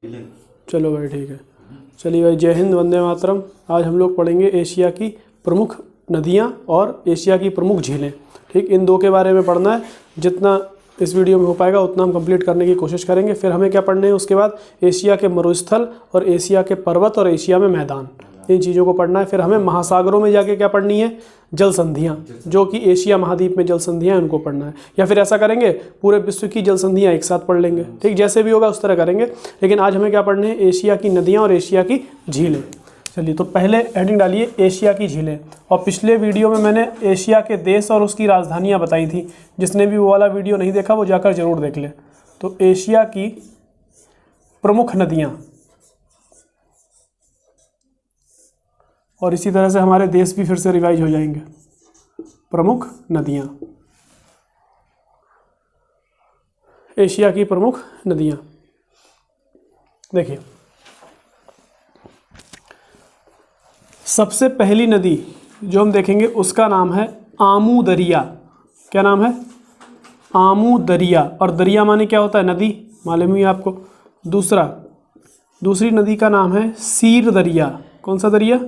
चलो भाई ठीक है। चलिए भाई, जय हिंद, वंदे मातरम। आज हम लोग पढ़ेंगे एशिया की प्रमुख नदियाँ और एशिया की प्रमुख झीलें। ठीक, इन दो के बारे में पढ़ना है। जितना इस वीडियो में हो पाएगा उतना हम कंप्लीट करने की कोशिश करेंगे। फिर हमें क्या पढ़ने है उसके बाद, एशिया के मरुस्थल और एशिया के पर्वत और एशिया में मैदान, इन चीज़ों को पढ़ना है। फिर हमें महासागरों में जाके क्या पढ़नी है, जल संधियाँ, जो कि एशिया महाद्वीप में जल संधियाँ हैं, उनको पढ़ना है। या फिर ऐसा करेंगे, पूरे विश्व की जल संधियाँ एक साथ पढ़ लेंगे। ठीक, जैसे भी होगा उस तरह करेंगे। लेकिन आज हमें क्या पढ़ने हैं, एशिया की नदियाँ और एशिया की झीलें। चलिए, तो पहले हेडिंग डालिए एशिया की झीलें। और पिछले वीडियो में मैंने एशिया के देश और उसकी राजधानियाँ बताई थी। जिसने भी वो वाला वीडियो नहीं देखा वो जाकर जरूर देख ले। तो एशिया की प्रमुख नदियाँ, और इसी तरह से हमारे देश भी फिर से रिवाइज हो जाएंगे। प्रमुख नदियाँ, एशिया की प्रमुख नदियाँ। देखिए, सबसे पहली नदी जो हम देखेंगे उसका नाम है आमू दरिया। क्या नाम है? आमू दरिया। और दरिया माने क्या होता है? नदी, मालूम ही है आपको। दूसरी नदी का नाम है सीर दरिया। कौन सा दरिया?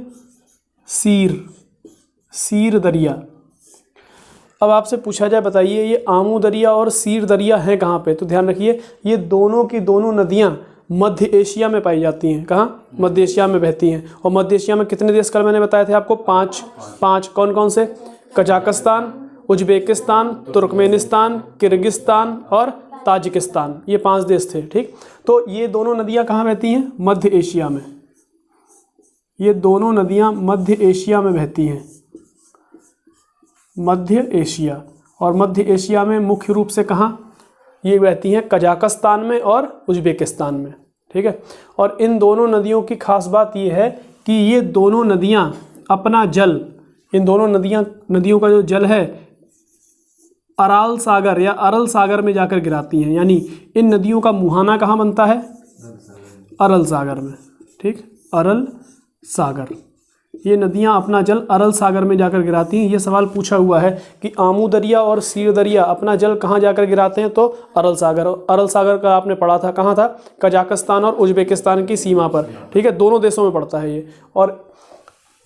सीर दरिया। अब आपसे पूछा जाए, बताइए ये आमू दरिया और सीर दरिया हैं कहाँ पे? तो ध्यान रखिए, ये दोनों की दोनों नदियाँ मध्य एशिया में पाई जाती हैं। कहाँ? मध्य एशिया में बहती हैं। और मध्य एशिया में कितने देश कल मैंने बताए थे आपको? पाँच। कौन कौन से? कजाकिस्तान, उज्बेकिस्तान, तुर्कमेनिस्तान, किर्गिस्तान और ताजिकिस्तान। ये 5 देश थे। ठीक, तो ये दोनों नदियाँ कहाँ बहती हैं? मध्य एशिया में। ये दोनों नदियाँ मध्य एशिया में बहती हैं। मध्य एशिया। और मध्य एशिया में मुख्य रूप से कहाँ ये बहती हैं? कजाकिस्तान में और उज्बेकिस्तान में। ठीक है। और इन दोनों नदियों की खास बात ये है कि ये दोनों नदियाँ अपना जल, इन दोनों नदियों का जो जल है अराल सागर या अरल सागर में जाकर गिराती हैं। यानी इन नदियों का मुहाना कहाँ बनता है? अरल सागर में। ठीक, अरल सागर। ये नदियाँ अपना जल अरल सागर में जाकर गिराती हैं। ये सवाल पूछा हुआ है कि आमू दरिया और सीर दरिया अपना जल कहाँ जाकर गिराते हैं? तो अरल सागर। अरल सागर का आपने पढ़ा था, कहाँ था? कजाकिस्तान और उज्बेकिस्तान की सीमा पर। ठीक है, दोनों देशों में पड़ता है ये। और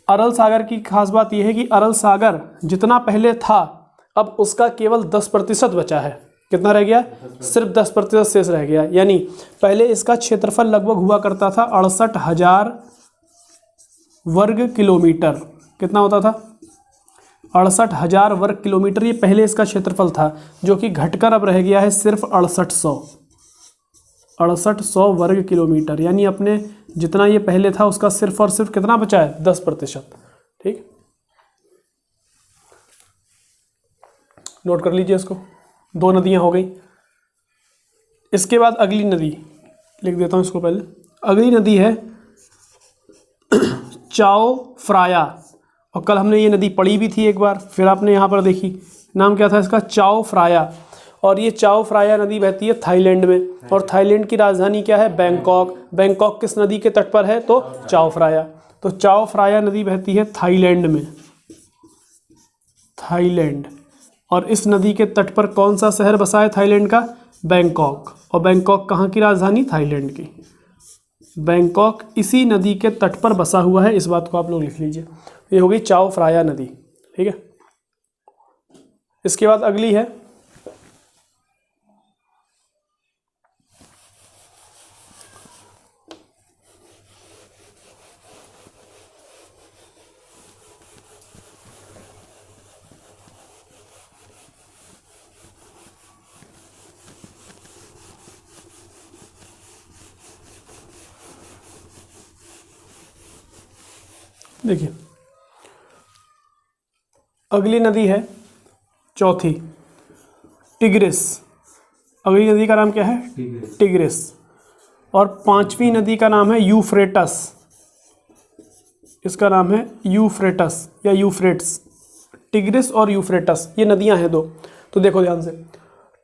अरल सागर की खास बात यह है कि अरल सागर जितना पहले था, अब उसका केवल 10% बचा है। कितना रह गया? सिर्फ 10% शेष रह गया। यानी पहले इसका क्षेत्रफल लगभग हुआ करता था 68,000 वर्ग किलोमीटर। कितना होता था? 68,000 वर्ग किलोमीटर। ये पहले इसका क्षेत्रफल था, जो कि घटकर अब रह गया है सिर्फ 6800 वर्ग किलोमीटर। यानी अपने जितना ये पहले था उसका सिर्फ और सिर्फ कितना बचा है? 10%। ठीक, नोट कर लीजिए इसको। 2 नदियाँ हो गई। इसके बाद अगली नदी लिख देता हूँ इसको पहले। अगली नदी है चाओ फ्राया। और कल हमने ये नदी पढ़ी भी थी एक बार, फिर आपने यहाँ पर देखी। नाम क्या था इसका? चाओ फ्राया। और ये चाओ फ्राया नदी बहती है थाईलैंड में। और थाईलैंड की राजधानी क्या है? बैंकॉक। बैंकॉक किस नदी के तट पर है? तो चाओ फ्राया। तो चाओ फ्राया नदी बहती है थाईलैंड में। थाईलैंड। और इस नदी के तट पर कौन सा शहर बसा है थाईलैंड का? बैंकॉक। और बैंकॉक कहाँ की राजधानी? थाईलैंड की। बैंकॉक इसी नदी के तट पर बसा हुआ है। इस बात को आप लोग लिख लीजिए। ये हो गई चाओ फ्राया नदी। ठीक है। इसके बाद अगली है देखिए, अगली नदी है चौथी, टिग्रिस। अगली नदी का नाम क्या है? टिग्रिस। और 5वीं नदी का नाम है यूफ्रेटस। इसका नाम है यूफ्रेटस या यूफ्रेट्स। टिग्रिस और यूफ्रेटस ये नदियां हैं 2। तो देखो ध्यान से,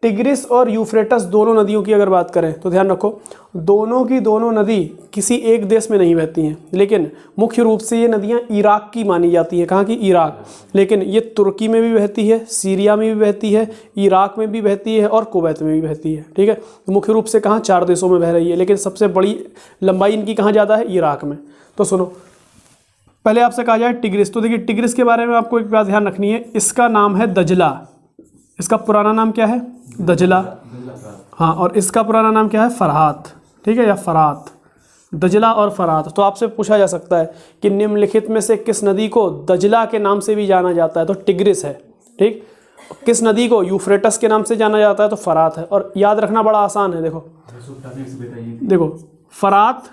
टिग्रिस और यूफ्रेटस दोनों नदियों की अगर बात करें तो ध्यान रखो, दोनों की दोनों नदी किसी एक देश में नहीं बहती हैं, लेकिन मुख्य रूप से ये नदियाँ इराक की मानी जाती हैं। कहाँ की? इराक। लेकिन ये तुर्की में भी बहती है, सीरिया में भी बहती है, इराक में भी बहती है और कुवैत में भी बहती है। ठीक है, तो मुख्य रूप से कहाँ? 4 देशों में बह रही है, लेकिन सबसे बड़ी लंबाई इनकी कहाँ ज़्यादा है? इराक में। तो सुनो, पहले आपसे कहा जाए टिग्रिस, तो देखिए टिग्रिस के बारे में आपको एक बात ध्यान रखनी है, इसका नाम है दजला। इसका पुराना नाम क्या है? दजला। हाँ, और इसका पुराना नाम क्या है? फरहात। ठीक है, या फरात। दजला और फरात। तो आपसे पूछा जा सकता है कि निम्नलिखित में से किस नदी को दजला के नाम से भी जाना जाता है? तो टिग्रिस है। ठीक, किस नदी को यूफ्रेटस के नाम से जाना जाता है? तो फरात है। और याद रखना बड़ा आसान है, देखो फरात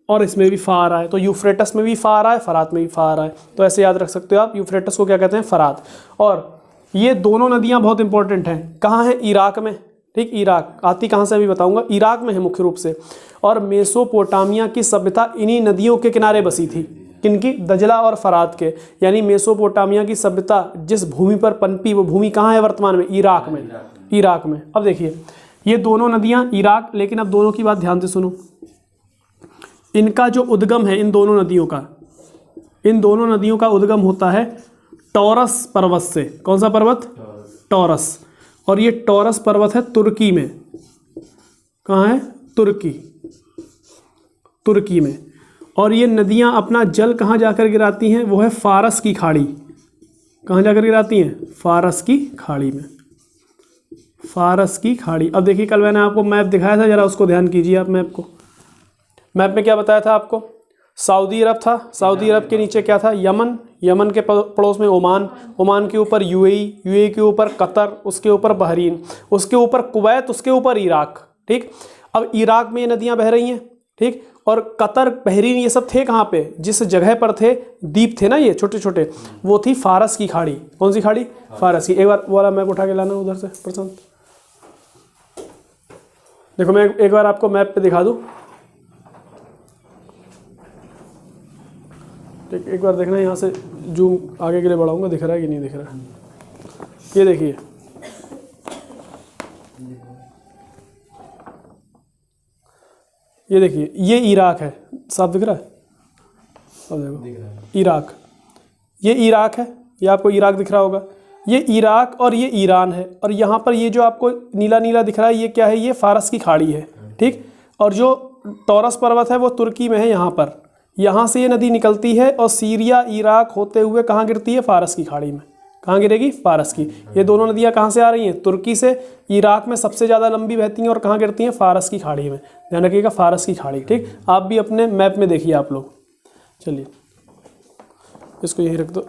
और इसमें भी फा आ रहा है, तो यूफ्रेटस में भी फा आ रहा है, फरात में भी फा आ रहा है, तो ऐसे याद रख सकते हो आप। यूफ्रेटस को क्या कहते हैं? फरात। और ये दोनों नदियां बहुत इंपॉर्टेंट हैं। कहाँ है? इराक में। ठीक, इराक आती कहाँ से अभी बताऊंगा, इराक में है मुख्य रूप से। और मेसोपोटामिया की सभ्यता इन्हीं नदियों के किनारे बसी थी। किनकी? दजला और फरात के। यानी मेसोपोटामिया की सभ्यता जिस भूमि पर पनपी, वो भूमि कहाँ है वर्तमान में? इराक में। इराक में। अब देखिए, ये दोनों नदियाँ इराक, लेकिन अब दोनों की बात ध्यान से सुनो। इनका जो उद्गम है, इन दोनों नदियों का उद्गम होता है टॉरस पर्वत से। कौन सा पर्वत? टॉरस। और ये टॉरस पर्वत है तुर्की में। कहाँ है? तुर्की में। और ये नदियाँ अपना जल कहाँ जाकर गिराती हैं? वो है फारस की खाड़ी। कहाँ जाकर गिराती हैं? फारस की खाड़ी में। फारस की खाड़ी। अब देखिए, कल मैंने आपको मैप दिखाया था, जरा उसको ध्यान कीजिए आप। मैप में क्या बताया था आपको? सऊदी अरब था, सऊदी अरब के नीचे क्या था? यमन, यमन के पड़ोस में ओमान, ओमान के ऊपर यूएई, यूएई के ऊपर कतर, उसके ऊपर बहरीन, उसके ऊपर कुवैत, उसके ऊपर इराक। ठीक, अब इराक में ये नदियां बह रही हैं। ठीक, और कतर, बहरीन, ये सब थे कहाँ पे? जिस जगह पर थे, द्वीप थे ना ये छोटे छोटे, वो थी फारस की खाड़ी। कौन सी खाड़ी? फारस की। एक बार वो वाला मैप उठा के लाना उधर से प्रशांत। देखो, मैं एक बार आपको मैप पे दिखा दूँ। एक बार देखना, यहाँ से जूम आगे के लिए बढ़ाऊंगा, दिख रहा है कि नहीं दिख रहा है? ये देखिए, ये देखिए, ये इराक है। साफ दिख रहा है? अब देखो, इराक, ये इराक है, ये आपको इराक दिख रहा होगा। ये इराक और ये ईरान है। और यहाँ पर ये जो आपको नीला नीला दिख रहा है, ये क्या है? ये फारस की खाड़ी है। ठीक, और जो टॉरस पर्वत है वो तुर्की में है। यहाँ से ये नदी निकलती है और सीरिया, इराक होते हुए कहाँ गिरती है? फारस की खाड़ी में। कहाँ गिरेगी? फारस की। ये दोनों नदियाँ कहाँ से आ रही हैं? तुर्की से। इराक में सबसे ज़्यादा लंबी बहती हैं और कहाँ गिरती हैं? फारस की खाड़ी में। ध्यान रखिएगा, फारस की खाड़ी। ठीक, आप भी अपने मैप में देखिए आप लोग। चलिए, इसको यहीं रख दो।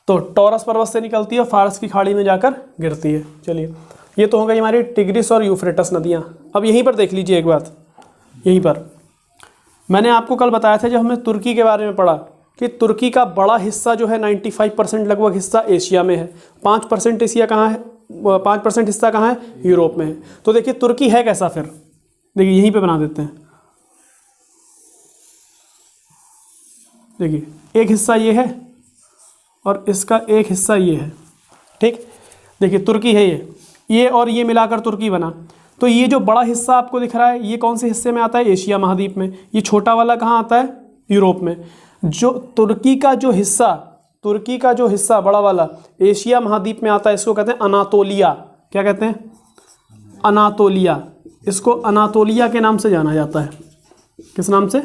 तो टॉरस पर्वत से निकलती है और फारस की खाड़ी में जाकर गिरती है। चलिए, ये तो हो गई हमारी टिग्रिस और यूफ्रेटस नदियाँ। अब यहीं पर देख लीजिए एक बात, यहीं पर मैंने आपको कल बताया था जब हमने तुर्की के बारे में पढ़ा कि तुर्की का बड़ा हिस्सा जो है 95% लगभग हिस्सा एशिया में है। 5% एशिया कहाँ है? 5% हिस्सा कहाँ है? यूरोप में है। तो देखिए तुर्की है कैसा फिर, देखिए यहीं पे बना देते हैं। देखिए, एक हिस्सा ये है और इसका एक हिस्सा ये है। ठीक, देखिए तुर्की है ये और ये मिलाकर तुर्की बना। तो ये जो बड़ा हिस्सा आपको दिख रहा है, ये कौन से हिस्से में आता है? एशिया महाद्वीप में। ये छोटा वाला कहाँ आता है? यूरोप में। जो तुर्की का जो हिस्सा बड़ा वाला एशिया महाद्वीप में आता है, इसको कहते हैं अनातोलिया। क्या कहते हैं? अनातोलिया। इसको अनातोलिया के नाम से जाना जाता है। किस नाम से?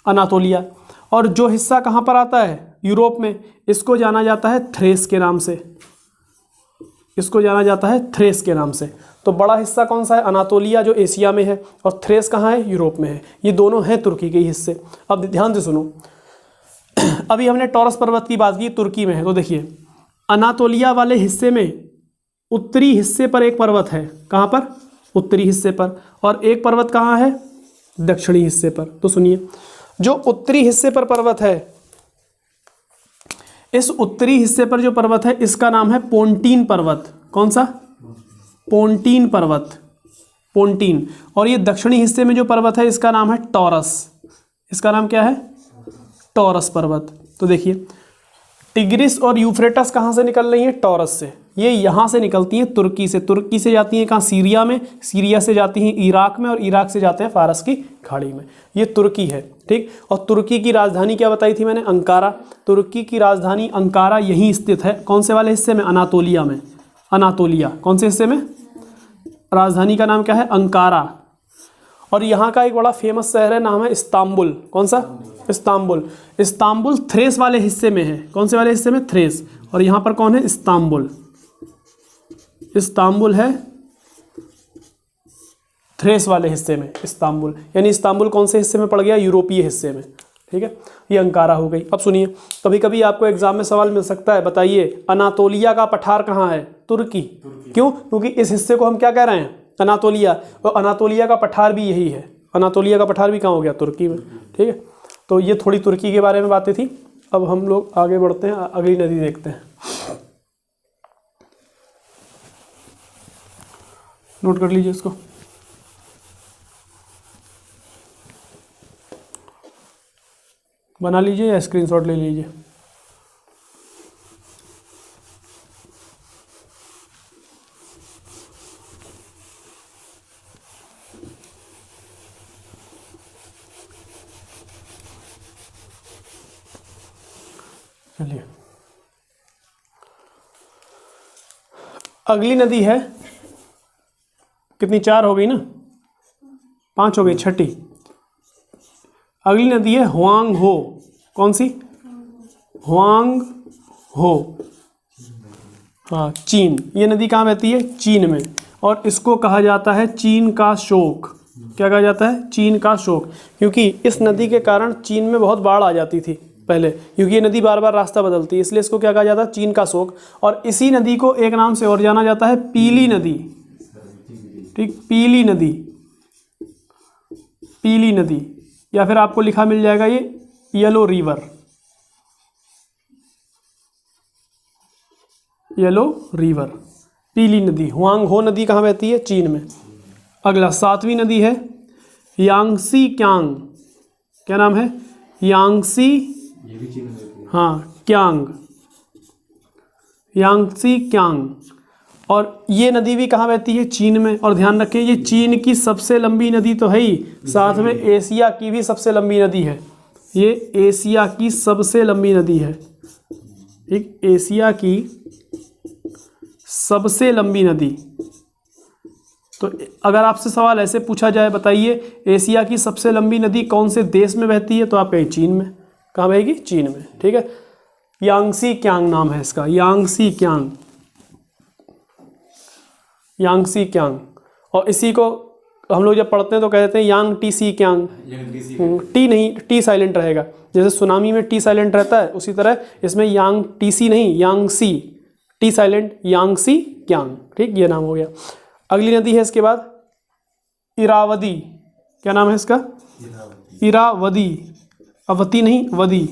अनातोलिया। और जो हिस्सा कहाँ पर आता है? यूरोप में। इसको जाना जाता है थ्रेस के नाम से। इसको जाना जाता है थ्रेस के नाम से। तो बड़ा हिस्सा कौन सा है? अनातोलिया, जो एशिया में है, और थ्रेस कहाँ है? यूरोप में है। ये दोनों हैं तुर्की के हिस्से। अब ध्यान से सुनो, अभी हमने टॉरस पर्वत की बात की, तुर्की में है। तो देखिए, अनातोलिया वाले हिस्से में उत्तरी हिस्से पर एक पर्वत है। कहाँ पर? उत्तरी हिस्से पर। और एक पर्वत कहाँ है? दक्षिणी हिस्से पर। तो सुनिए, जो उत्तरी हिस्से पर पर्वत है, इस उत्तरी हिस्से पर जो पर्वत है इसका नाम है पोंटीन पर्वत। कौन सा? पोंटीन पर्वत, पोंटीन। और ये दक्षिणी हिस्से में जो पर्वत है इसका नाम है टॉरस। इसका नाम क्या है? टॉरस पर्वत। तो देखिए टिग्रिस और यूफ्रेटस कहाँ से निकल रही हैं? टॉरस से। ये यहाँ से निकलती हैं तुर्की से। तुर्की से जाती हैं कहाँ? सीरिया में। सीरिया से जाती हैं इराक में, और इराक से जाते हैं फारस की खाड़ी में। ये तुर्की है, ठीक। और तुर्की की राजधानी क्या बताई थी मैंने? अंकारा। तुर्की की राजधानी अंकारा यहीं स्थित है। कौन से वाले हिस्से में? अनातोलिया में। अनातोलिया कौन से हिस्से में? राजधानी का नाम क्या है? अंकारा। और यहाँ का एक बड़ा फेमस शहर है, नाम है इस्तांबुल। कौन सा? इस्तांबुल। इस्तांबुल थ्रेस वाले हिस्से में है। कौन से वाले हिस्से में? थ्रेस। और यहाँ पर कौन है? इस्तांबुल। इस्तांबुल है थ्रेस वाले हिस्से में, इस्तांबुल। यानी इस्तांबुल कौन से हिस्से में पड़ गया? यूरोपीय हिस्से में, ठीक है। ये अंकारा हो गई। अब सुनिए, कभी कभी आपको एग्जाम में सवाल मिल सकता है, बताइए अनातोलिया का पठार कहाँ है? तुर्की। क्यों? क्योंकि इस हिस्से को हम क्या कह रहे हैं? अनातोलिया। और अनातोलिया का पठार भी यही है। अनातोलिया का पठार भी कहाँ हो गया? तुर्की में, ठीक है। तो ये थोड़ी तुर्की के बारे में बातें थी। अब हम लोग आगे बढ़ते हैं, अगली नदी देखते हैं। नोट कर लीजिए इसको। बना लीजिए या स्क्रीनशॉट ले लीजिए। चलिए, अगली नदी है, कितनी? 4 हो गई ना, 5 हो गई, छठी। अगली नदी है हुआंग हो। कौन सी? हुआंग हो। हाँ, चीन। ये नदी कहाँ बहती है? चीन में। और इसको कहा जाता है चीन का शोक। क्या कहा जाता है? चीन का शोक। क्योंकि इस नदी के कारण चीन में बहुत बाढ़ आ जाती थी पहले, क्योंकि ये नदी बार बार रास्ता बदलती है, इसलिए इसको क्या कहा जाता है? चीन का शोक। और इसी नदी को एक नाम से और जाना जाता है, पीली नदी, ठीक। पीली नदी, पीली नदी। या फिर आपको लिखा मिल जाएगा ये येलो रिवर, येलो रिवर, पीली नदी। हुआंग हो नदी कहाँ बहती है? चीन में। अगला 7वीं नदी है यांगसी क्यांग। क्या नाम है? यांगसी, हाँ, क्यांग, यांगसी क्यांग। और ये नदी भी कहाँ बहती है? चीन में। और ध्यान रखें, ये चीन की सबसे लंबी नदी तो है ही, साथ में एशिया की भी सबसे लंबी नदी है। ये एशिया की सबसे लंबी नदी है, एक एशिया की सबसे लंबी नदी। तो अगर आपसे सवाल ऐसे पूछा जाए, बताइए एशिया की सबसे लंबी नदी कौन से देश में बहती है, तो आप कहें चीन में। कहाँ बहेगी? चीन में, ठीक है। यांगसी क्यांग नाम है इसका, यांगसी क्यांग, यांगसी क्यांग। और इसी को हम लोग जब पढ़ते हैं तो कहते हैं यांग टी सी क्यांग। टी नहीं, टी साइलेंट रहेगा। जैसे सुनामी में टी साइलेंट रहता है, उसी तरह इसमें यांग टी सी नहीं, Yangtze, T silent, Yangtze Kiang, ठीक। ये नाम हो गया। अगली नदी है इसके बाद इरावदी। क्या नाम है इसका? इरावदी। अवती नहीं, वदी,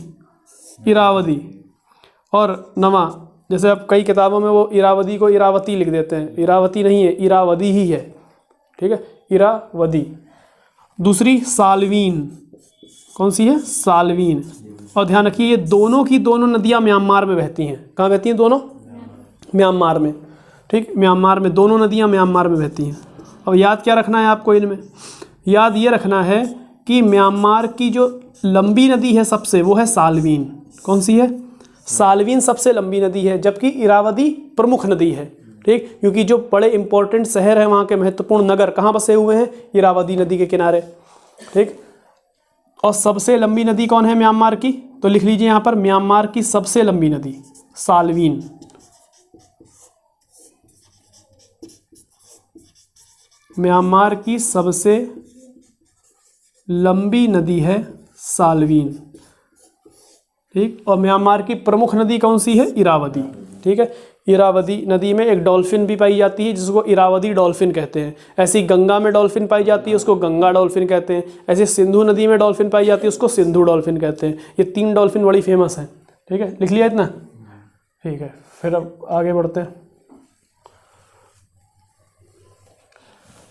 इरावदी। और नवा, जैसे अब कई किताबों में वो इरावदी को इरावती लिख देते हैं, इरावती नहीं है, इरावदी ही है, ठीक है, इरावदी। दूसरी सालवीन। कौन सी है? सालवीन। और ध्यान रखिए, ये दोनों की दोनों नदियाँ म्यांमार में बहती हैं। कहाँ बहती हैं दोनों? म्यांमार में, ठीक। म्यांमार में दोनों नदियाँ म्यांमार में बहती हैं। अब याद क्या रखना है आपको इनमें? याद ये रखना है कि म्यांमार की जो लंबी नदी है सबसे, वो है सालवीन। कौन सी है? सालवीन सबसे लंबी नदी है, जबकि इरावदी प्रमुख नदी है, ठीक। क्योंकि जो बड़े इंपॉर्टेंट शहर हैं, वहाँ के महत्वपूर्ण नगर कहाँ बसे हुए हैं? इरावदी नदी के किनारे, ठीक। और सबसे लंबी नदी कौन है म्यांमार की? तो लिख लीजिए यहाँ पर, म्यांमार की सबसे लंबी नदी सालवीन। म्यांमार की सबसे लंबी नदी है सालवीन, ठीक। और म्यांमार की प्रमुख नदी कौन सी है? इरावदी, ठीक है। इरावदी नदी में एक डॉल्फिन भी पाई जाती है, जिसको इरावदी डॉल्फिन कहते हैं। ऐसी गंगा में डॉल्फिन पाई जाती है, उसको गंगा डॉल्फिन कहते हैं। ऐसे सिंधु नदी में डॉल्फिन पाई जाती है, उसको सिंधु डॉल्फिन कहते हैं। ये 3 डॉल्फिन बड़ी फेमस हैं, ठीक है। लिख लिया इतना? ठीक है, फिर अब आगे बढ़ते हैं।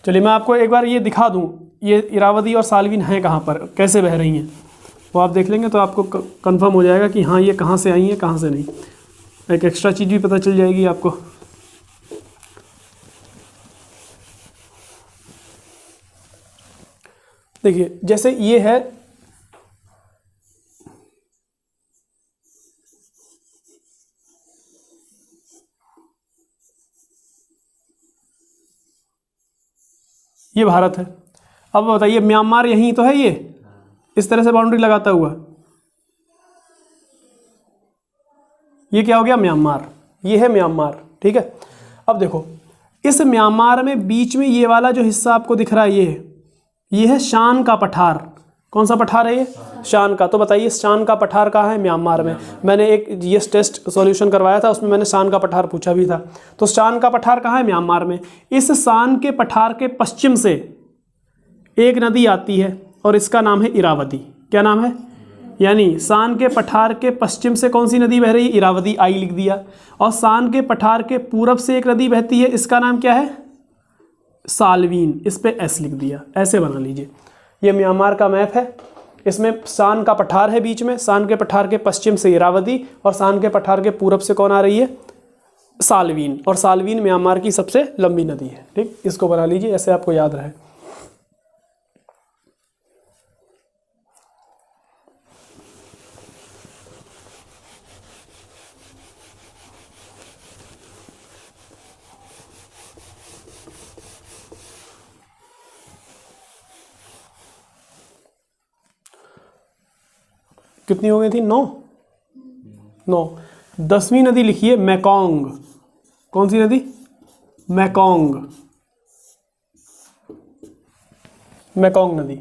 चलिए मैं आपको एक बार ये दिखा दूँ, ये इरावदी और सालवीन हैं कहाँ पर, कैसे बह रही हैं। वो आप देख लेंगे तो आपको कंफर्म हो जाएगा कि हाँ ये कहाँ से आई है कहाँ से नहीं। एक एक्स्ट्रा चीज़ भी पता चल जाएगी आपको। देखिए जैसे ये है, ये भारत है। अब बताइए म्यांमार यहीं तो है, ये इस तरह से बाउंड्री लगाता हुआ, ये क्या हो गया म्यांमार, ये है म्यांमार। ठीक है, अब देखो इस म्यांमार में बीच में ये वाला जो हिस्सा आपको दिख रहा है ये है शान का पठार। कौन सा पठार है ये? शान का। तो बताइए शान का पठार कहाँ है? म्यांमार में। मैंने एक जीएस टेस्ट सॉल्यूशन करवाया था, उसमें मैंने शान का पठार पूछा भी था। तो शान का पठार कहाँ है? म्यांमार में। इस शान के पठार के पश्चिम से एक नदी आती है और इसका नाम है इरावदी। क्या नाम है? यानी शान के पठार के पश्चिम से कौन सी नदी बह रही है? इरावदी, आई लिख दिया। और शान के पठार के पूरब से एक नदी बहती है, इसका नाम क्या है? साल्वीन, इस पे एस लिख दिया। ऐसे बना लीजिए। ये म्यांमार का मैप है, इसमें शान का पठार है बीच में, शान के पठार के पश्चिम से इरावदी और शान के पठार के पूरब से कौन आ रही है? साल्वीन। और साल्वीन म्यांमार की सबसे लंबी नदी है। ठीक, इसको बना लीजिए, ऐसे आपको याद रहे। कितनी हो गई थी? 9। 10वीं नदी लिखिए मैकोंग। कौन सी नदी? मैकोंग, मैकोंग नदी।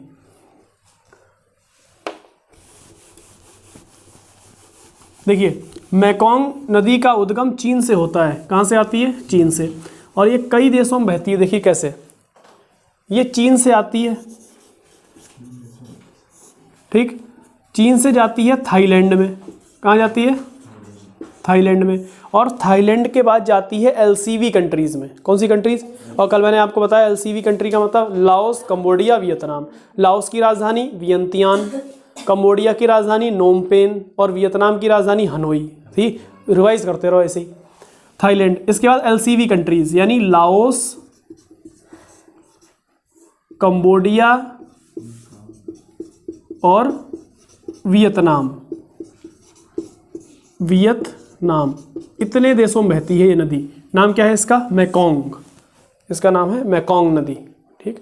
देखिए मैकोंग नदी का उद्गम चीन से होता है। कहाँ से आती है? चीन से। और ये कई देशों में बहती है। देखिए कैसे, ये चीन से आती है, ठीक, चीन से जाती है थाईलैंड में। कहाँ जाती है? थाईलैंड में। और थाईलैंड के बाद जाती है एलसीवी कंट्रीज़ में। कौन सी कंट्रीज़? और कल मैंने आपको बताया एलसीवी कंट्री का मतलब लाओस, कंबोडिया, वियतनाम। लाओस की राजधानी वियंतियान, कंबोडिया की राजधानी नोमपेन और वियतनाम की राजधानी हनोई थी। रिवाइज करते रहो ऐसे ही। थाईलैंड, इसके बाद एलसीवी कंट्रीज़ यानी लाओस, कंबोडिया और वियतनाम। वियतनाम, इतने देशों में बहती है ये नदी। नाम क्या है इसका? मैकोंग। इसका नाम है मैकोंग नदी। ठीक,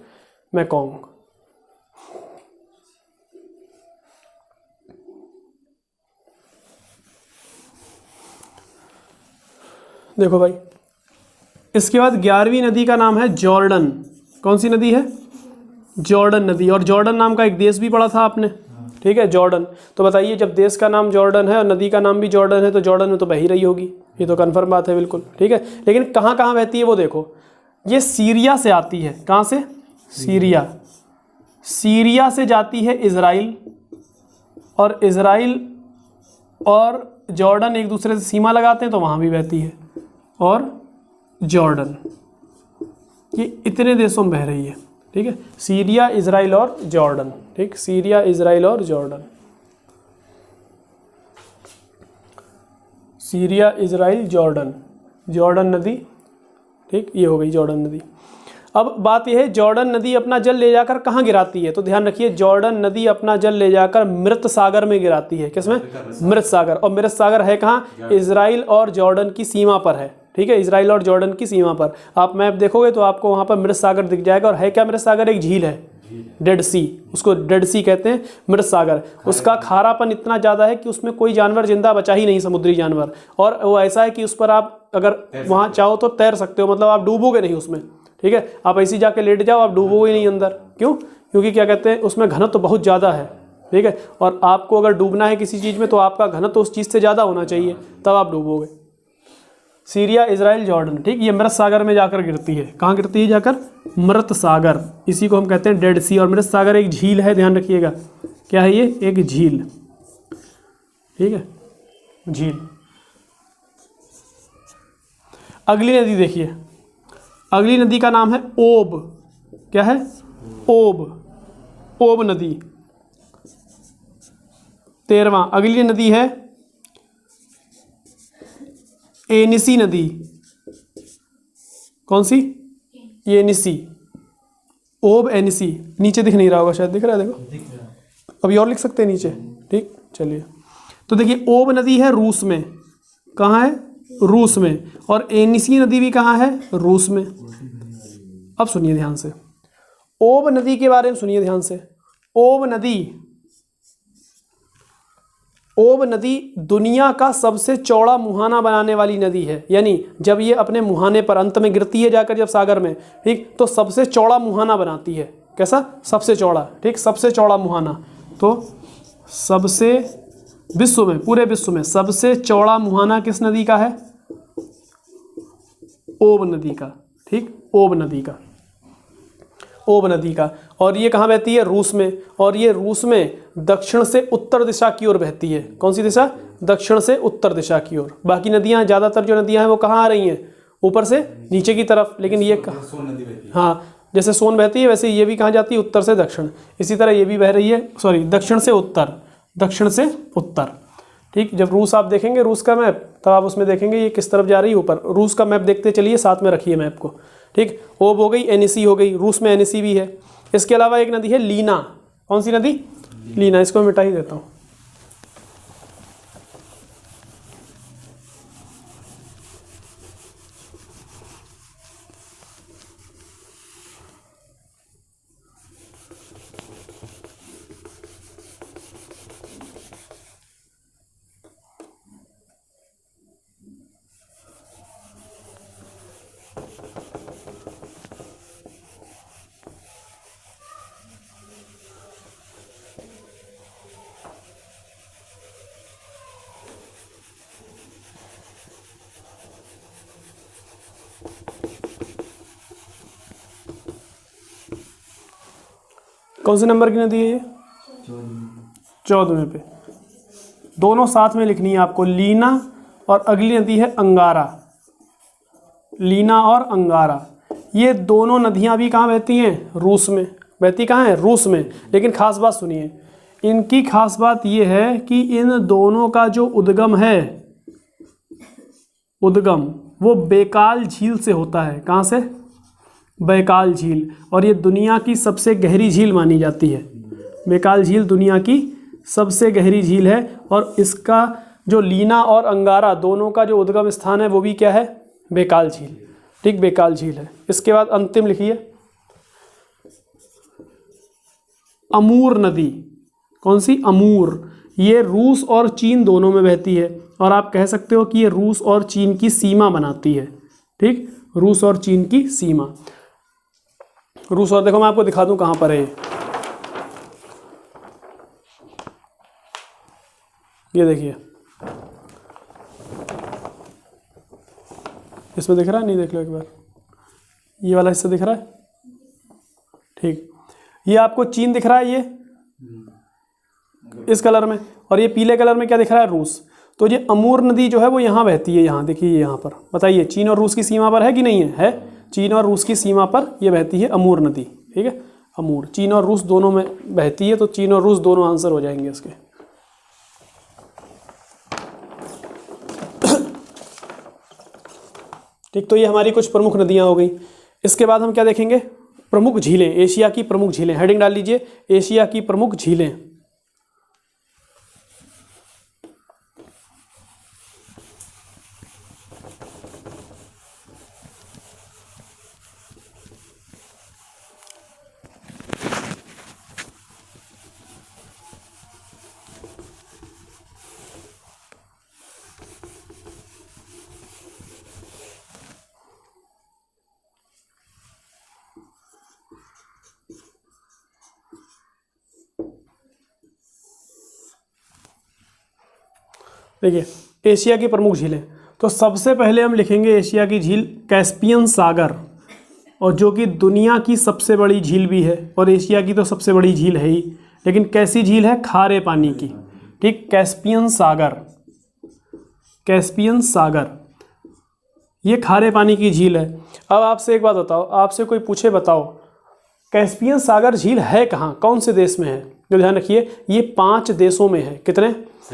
मैकोंग। देखो भाई, इसके बाद 11वीं नदी का नाम है जॉर्डन। कौन सी नदी है? जॉर्डन नदी। और जॉर्डन नाम का एक देश भी पढ़ा था आपने, ठीक है, जॉर्डन। तो बताइए जब देश का नाम जॉर्डन है और नदी का नाम भी जॉर्डन है तो जॉर्डन में तो बह ही रही होगी, ये तो कन्फर्म बात है बिल्कुल। ठीक है, लेकिन कहाँ कहाँ बहती है वो देखो। ये सीरिया से आती है। कहाँ से? सीरिया। सीरिया से जाती है इज़राइल, और इज़राइल और जॉर्डन एक दूसरे से सीमा लगाते हैं तो वहाँ भी बहती है। और जॉर्डन, ये इतने देशों में बह रही है। ठीक है, सीरिया, इजराइल और जॉर्डन। ठीक, सीरिया, इजराइल और Jordan. Syria, Israel, Jordan, Jordan नदी। ठीक, ये हो गई जॉर्डन नदी। अब बात यह है जॉर्डन नदी अपना जल ले जाकर कहाँ गिराती है? तो ध्यान रखिए जॉर्डन नदी अपना जल ले जाकर मृत सागर में गिराती है। किसमें? मृत सागर। और मृत सागर है कहाँ? इजराइल और जॉर्डन की सीमा पर है। ठीक है, इजराइल और जॉर्डन की सीमा पर। आप मैप देखोगे तो आपको वहाँ पर मृत सागर दिख जाएगा। और है क्या मृत सागर? एक झील है, डेड सी, उसको डेड सी कहते हैं, मृत सागर। उसका खारापन इतना ज़्यादा है कि उसमें कोई जानवर जिंदा बचा ही नहीं, समुद्री जानवर। और वो ऐसा है कि उस पर आप अगर वहाँ चाहो तो तैर सकते हो, मतलब आप डूबोगे नहीं उसमें। ठीक है, आप ऐसी जाके लेट जाओ, आप डूबोगे नहीं अंदर। क्यों? क्योंकि क्या कहते हैं उसमें घनत्व तो बहुत ज़्यादा है। ठीक है, और आपको अगर डूबना है किसी चीज़ में तो आपका घनत्व तो उस चीज़ से ज़्यादा होना चाहिए, तब आप डूबोगे। Syria, Israel, Jordan. ठीक, ये मृत सागर में जाकर गिरती है। कहाँ गिरती है जाकर? मृत सागर, इसी को हम कहते हैं डेड सी। और मृत सागर एक झील है, ध्यान रखिएगा। क्या है ये? एक झील। ठीक है, झील। अगली नदी देखिए, अगली नदी का नाम है ओब। क्या है? ओब, ओब नदी। 13वां। अगली नदी है एनिसी नदी। कौन सी? एनिसी, ओब एनिसी। नीचे दिख नहीं रहा होगा शायद, दिख रहा है? देखो अभी और लिख सकते हैं नीचे। ठीक, चलिए। तो देखिए ओब नदी है रूस में। कहाँ है? रूस में। और एनिसी नदी भी कहाँ है? रूस में। अब सुनिए ध्यान से, ओब नदी के बारे में सुनिए ध्यान से। ओब नदी, ओब नदी दुनिया का सबसे चौड़ा मुहाना बनाने वाली नदी है। यानी जब ये अपने मुहाने पर अंत में गिरती है जाकर जब सागर में, ठीक, तो सबसे चौड़ा मुहाना बनाती है। कैसा? सबसे चौड़ा। ठीक, सबसे चौड़ा मुहाना। तो सबसे विश्व में, पूरे विश्व में सबसे चौड़ा मुहाना किस नदी का है? ओब नदी का। ठीक, ओब नदी का, ओब नदी का। और ये कहाँ बहती है? रूस में। और ये रूस में दक्षिण से उत्तर दिशा की ओर बहती है। कौन सी दिशा? दक्षिण से उत्तर दिशा की ओर। बाकी नदियाँ, ज़्यादातर जो नदियाँ हैं वो कहाँ आ रही हैं? ऊपर से नीचे की तरफ। लेकिन ये सोन नदी बहती है। हाँ, जैसे सोन बहती है वैसे ये भी कहाँ जाती है? उत्तर से दक्षिण। इसी तरह ये भी बह रही है, सॉरी, दक्षिण से उत्तर, दक्षिण से उत्तर। ठीक, जब रूस आप देखेंगे, रूस का मैप, तब आप उसमें देखेंगे ये किस तरफ जा रही है, ऊपर। रूस का मैप देखते चलिए, साथ में रखिए मैप को। ठीक, ओब हो गई, एनिसी हो गई, रूस में एनिसी भी है। इसके अलावा एक नदी है लीना। कौन सी नदी? लीना। इसको मैं मिटा ही देता हूँ। कौन से नंबर की नदी है ये? 14वें पे। दोनों साथ में लिखनी है आपको, लीना और अगली नदी है अंगारा। लीना और अंगारा, ये दोनों नदियां भी कहाँ बहती हैं? रूस में। बहती कहाँ है? रूस में। लेकिन खास बात सुनिए, इनकी खास बात ये है कि इन दोनों का जो उद्गम है, उद्गम वो बैकाल झील से होता है। कहाँ से? बैकाल झील। और ये दुनिया की सबसे गहरी झील मानी जाती है। बैकाल झील दुनिया की सबसे गहरी झील है। और इसका जो लीना और अंगारा दोनों का जो उद्गम स्थान है वो भी क्या है? बैकाल झील। ठीक, बैकाल झील है। इसके बाद अंतिम लिखिए, अमूर नदी। कौन सी? अमूर। ये रूस और चीन दोनों में बहती है। और आप कह सकते हो कि ये रूस और चीन की सीमा बनाती है। ठीक, रूस और चीन की सीमा। रूस, और देखो मैं आपको दिखा दूं कहाँ पर है ये देखिए, इसमें दिख रहा है? नहीं, देख लो एक बार, ये वाला हिस्सा दिख रहा है? ठीक, ये आपको चीन दिख रहा है, ये इस कलर में। और ये पीले कलर में क्या दिख रहा है? रूस। तो ये अमूर नदी जो है वो यहाँ बहती है। यहाँ देखिए, यहाँ पर। बताइए, चीन और रूस की सीमा पर है कि नहीं है? है। चीन और रूस की सीमा पर ये बहती है अमूर नदी। ठीक है, अमूर। चीन और रूस दोनों में बहती है, तो चीन और रूस दोनों आंसर हो जाएंगे इसके। ठीक, तो ये हमारी कुछ प्रमुख नदियाँ हो गई। इसके बाद हम क्या देखेंगे? प्रमुख झीलें, एशिया की प्रमुख झीलें। हेडिंग डाल लीजिए, एशिया की प्रमुख झीलें। देखिए, एशिया की प्रमुख झीलें। तो सबसे पहले हम लिखेंगे एशिया की झील कैस्पियन सागर, और जो कि दुनिया की सबसे बड़ी झील भी है। और एशिया की तो सबसे बड़ी झील है ही, लेकिन कैसी झील है? खारे पानी की। ठीक, कैस्पियन सागर। कैस्पियन सागर ये खारे पानी की झील है। अब आपसे एक बात बताओ, आपसे कोई पूछे बताओ कैस्पियन सागर झील है कहाँ, कौन से देश में है? जो ध्यान रखिए ये 5 देशों में है। कितने?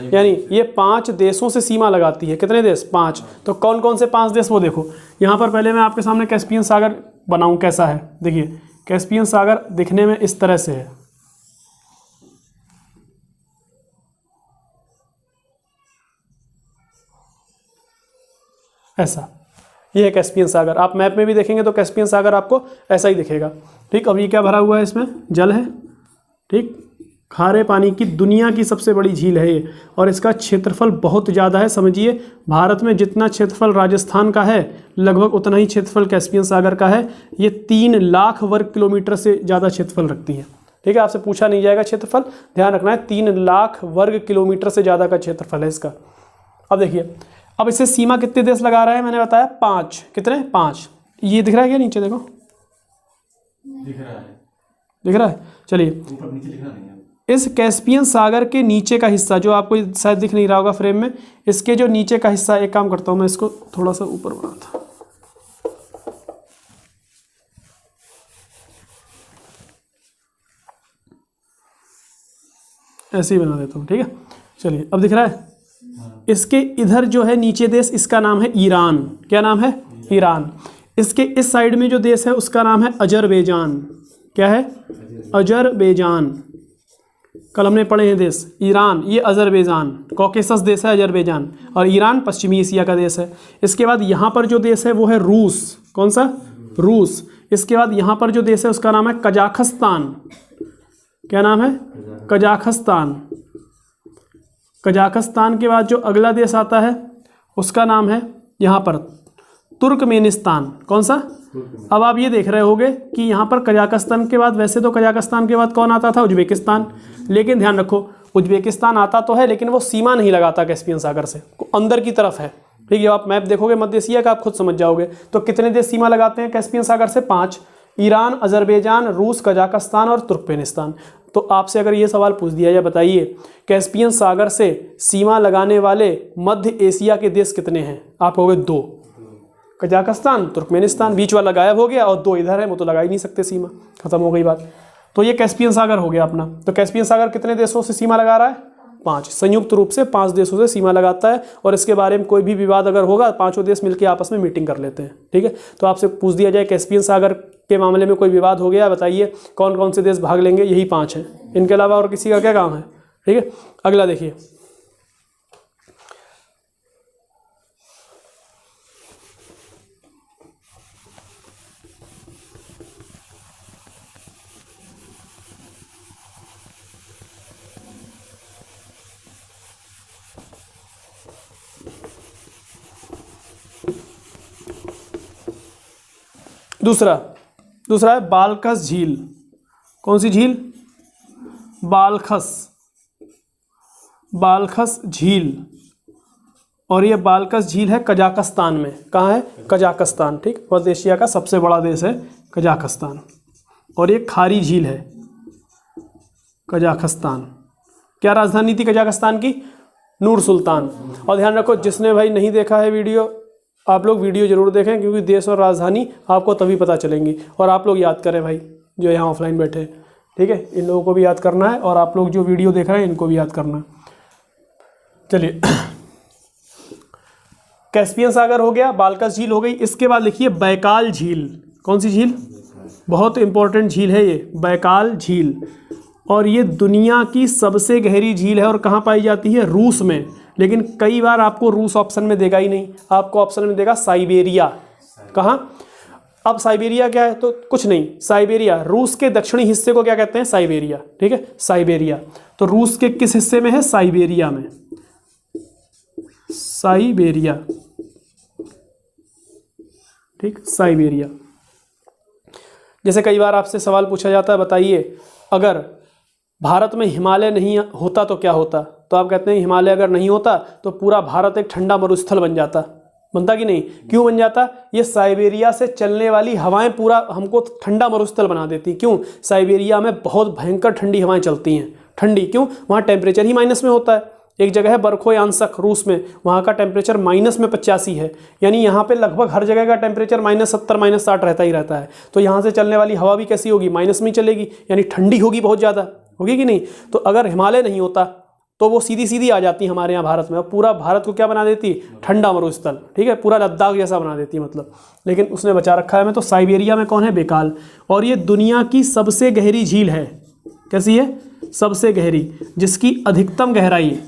यानी ये 5 देशों से सीमा लगाती है। कितने देश? 5। तो कौन कौन से 5 देश वो देखो। यहाँ पर पहले मैं आपके सामने कैस्पियन सागर बनाऊँ कैसा है। देखिए कैस्पियन सागर दिखने में इस तरह से है। ऐसा ये है कैस्पियन सागर। आप मैप में भी देखेंगे तो कैस्पियन सागर आपको ऐसा ही दिखेगा। ठीक, अब ये क्या भरा हुआ है? इसमें जल है। ठीक, खारे पानी की दुनिया की सबसे बड़ी झील है ये, और इसका क्षेत्रफल बहुत ज़्यादा है। समझिए भारत में जितना क्षेत्रफल राजस्थान का है लगभग उतना ही क्षेत्रफल कैस्पियन सागर का है। ये 3 लाख वर्ग किलोमीटर से ज़्यादा क्षेत्रफल रखती है। ठीक है, आपसे पूछा नहीं जाएगा क्षेत्रफल, ध्यान रखना है 3 लाख वर्ग किलोमीटर से ज़्यादा का क्षेत्रफल है इसका। अब देखिए, अब इसे सीमा कितने देश लगा रहे हैं? मैंने बताया 5। कितने? 5। ये दिख रहा है क्या नीचे? देखो दिख रहा है, दिख रहा है। चलिए ऊपर नीचे लिखना नहीं है। इस कैस्पियन सागर के नीचे का हिस्सा जो आपको शायद दिख नहीं रहा होगा फ्रेम में, इसके जो नीचे का हिस्सा, एक काम करता हूँ मैं इसको थोड़ा सा ऊपर बनाता, ऐसे ही बना देता हूँ। ठीक है, चलिए अब दिख रहा है। इसके इधर जो है नीचे देश, इसका नाम है ईरान। क्या नाम है? ईरान। इसके इस साइड में जो देश है उसका नाम है अजरबैजान। क्या है? अजरबैजान। कल हमने पढ़े हैं देश। ईरान, ये अजरबैजान, कॉकेसस देश है अजरबैजान, और ईरान पश्चिमी एशिया का देश है। इसके बाद यहाँ पर जो देश है वो है रूस। कौन सा? रूस। इसके बाद यहाँ पर जो देश है उसका नाम है कजाकिस्तान। क्या नाम है? कजाकिस्तान। कजाकिस्तान के बाद जो अगला देश आता है उसका नाम है यहाँ पर तुर्कमेनिस्तान। कौन सा? अब आप ये देख रहे होगे कि यहाँ पर कजाकिस्तान के बाद, वैसे तो कजाकिस्तान के बाद कौन आता था? उज्बेकिस्तान। लेकिन ध्यान रखो उज्बेकिस्तान आता तो है लेकिन वो सीमा नहीं लगाता कैस्पियन सागर से, अंदर की तरफ है। ठीक है, आप मैप देखोगे मध्य एशिया का आप खुद समझ जाओगे। तो कितने देश सीमा लगाते हैं कैस्पियन सागर से? 5। ईरान, अजरबैजान, रूस, कजाकिस्तान और तुर्कमेनिस्तान। तो आपसे अगर ये सवाल पूछ दिया जाए, बताइए कैस्पियन सागर से सीमा लगाने वाले मध्य एशिया के देश कितने हैं? आप कहोगे 2, कजाकिस्तान, तुर्कमेनिस्तान, बीच वाला गायब हो गया और 2 इधर है, वो तो लगा ही नहीं सकते सीमा, खत्म हो गई बात। तो ये कैस्पियन सागर हो गया अपना। तो कैस्पियन सागर कितने देशों से सीमा लगा रहा है? 5। संयुक्त रूप से 5 देशों से सीमा लगाता है, और इसके बारे में कोई भी विवाद अगर होगा 5 देश मिलकर आपस में मीटिंग कर लेते हैं। ठीक है, तो आपसे पूछ दिया जाए कैस्पियन सागर के मामले में कोई विवाद हो गया, बताइए कौन कौन से देश भाग लेंगे? यही 5 हैं, इनके अलावा और किसी का क्या काम है? ठीक है, अगला देखिए। दूसरा है बालखस झील। कौन सी झील? बालखस झील। और ये बालखस झील है कजाकिस्तान में। कहाँ है? कजाकिस्तान। ठीक, मध्य एशिया का सबसे बड़ा देश है कजाकिस्तान। और ये खारी झील है कजाकिस्तान। क्या राजधानी थी कजाकिस्तान की? नूर सुल्तान। और ध्यान रखो, जिसने भाई नहीं देखा है वीडियो, आप लोग वीडियो जरूर देखें, क्योंकि देश और राजधानी आपको तभी पता चलेंगी। और आप लोग याद करें भाई, जो यहाँ ऑफलाइन बैठे हैं। ठीक है, इन लोगों को भी याद करना है, और आप लोग जो वीडियो देख रहे हैं इनको भी याद करना है। चलिए, कैस्पियन सागर हो गया, बालखस झील हो गई। इसके बाद लिखिए बैकाल झील। कौन सी झील? बहुत इंपॉर्टेंट झील है ये, बैकाल झील। और ये दुनिया की सबसे गहरी झील है, और कहाँ पाई जाती है? रूस में। लेकिन कई बार आपको रूस ऑप्शन में देगा ही नहीं, आपको ऑप्शन में देगा साइबेरिया। कहाँ? अब साइबेरिया क्या है? तो कुछ नहीं, साइबेरिया रूस के दक्षिणी हिस्से को क्या कहते हैं? साइबेरिया। ठीक है, साइबेरिया। तो रूस के किस हिस्से में है? साइबेरिया में। साइबेरिया। ठीक, साइबेरिया। जैसे कई बार आपसे सवाल पूछा जाता है, बताइए अगर भारत में हिमालय नहीं होता तो क्या होता? तो आप कहते हैं हिमालय अगर नहीं होता तो पूरा भारत एक ठंडा मरुस्थल बन जाता। बनता कि नहीं? क्यों बन जाता? ये साइबेरिया से चलने वाली हवाएं पूरा हमको ठंडा मरुस्थल बना देती। क्यों? साइबेरिया में बहुत भयंकर ठंडी हवाएं चलती हैं। ठंडी क्यों? वहाँ टेम्परेचर ही माइनस में होता है। एक जगह है बरखोयांसक रूस में, वहाँ का टेम्परेचर -85 है। यानी यहाँ पे लगभग हर जगह का टेम्परेचर -70 -60 रहता ही रहता है। तो यहाँ से चलने वाली हवा भी कैसी होगी? माइनस में ही चलेगी, यानी ठंडी होगी बहुत ज़्यादा। होगी कि नहीं। तो अगर हिमालय नहीं होता तो वो सीधी सीधी आ जाती हमारे यहाँ भारत में, और पूरा भारत को क्या बना देती, ठंडा मरुस्थल, ठीक है, पूरा लद्दाख जैसा बना देती मतलब। लेकिन उसने बचा रखा है हमें। तो साइबेरिया में कौन है, बेकाल, और ये दुनिया की सबसे गहरी झील है। कैसी है, सबसे गहरी, जिसकी अधिकतम गहराई,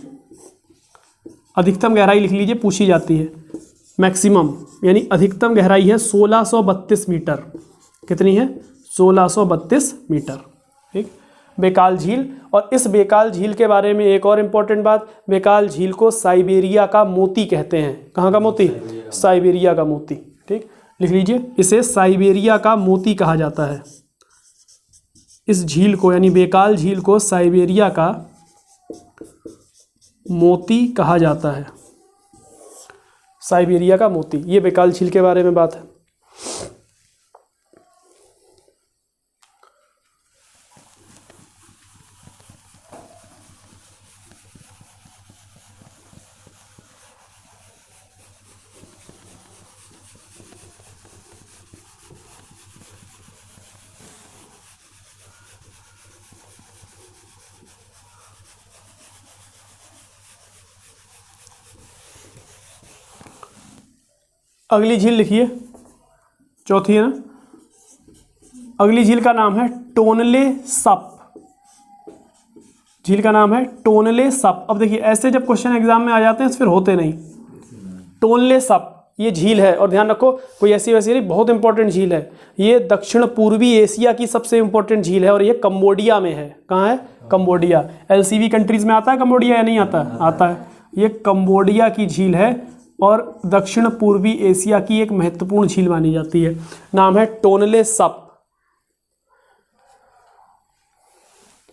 अधिकतम गहराई लिख लीजिए, पूछी जाती है। मैक्सिमम यानी अधिकतम गहराई है 1632 मीटर। कितनी है, 1632 मीटर, ठीक, बेकाल झील। और इस बेकाल झील के बारे में एक और इम्पॉर्टेंट बात, बेकाल झील को साइबेरिया का मोती कहते हैं। कहाँ का मोती, साइबेरिया का मोती, ठीक, लिख लीजिए, इसे साइबेरिया का मोती कहा जाता है। इस झील को यानी बेकाल झील को साइबेरिया का मोती कहा जाता है, साइबेरिया का मोती। ये बेकाल झील के बारे में बात है। अगली झील लिखिए, चौथी है ना। अगली झील का नाम है टोनले सप। झील का नाम है टोनले सप। अब देखिए ऐसे जब क्वेश्चन एग्जाम में आ जाते हैं तो फिर होते नहीं। टोनले सप ये झील है, और ध्यान रखो कोई ऐसी वैसी नहीं, बहुत इंपॉर्टेंट झील है। ये दक्षिण पूर्वी एशिया की सबसे इंपॉर्टेंट झील है, और ये कंबोडिया में है। कहाँ है, कंबोडिया। LCV कंट्रीज में आता है कंबोडिया या नहीं आता, आता है। ये कंबोडिया की झील है और दक्षिण पूर्वी एशिया की एक महत्वपूर्ण झील मानी जाती है। नाम है टोनले सप।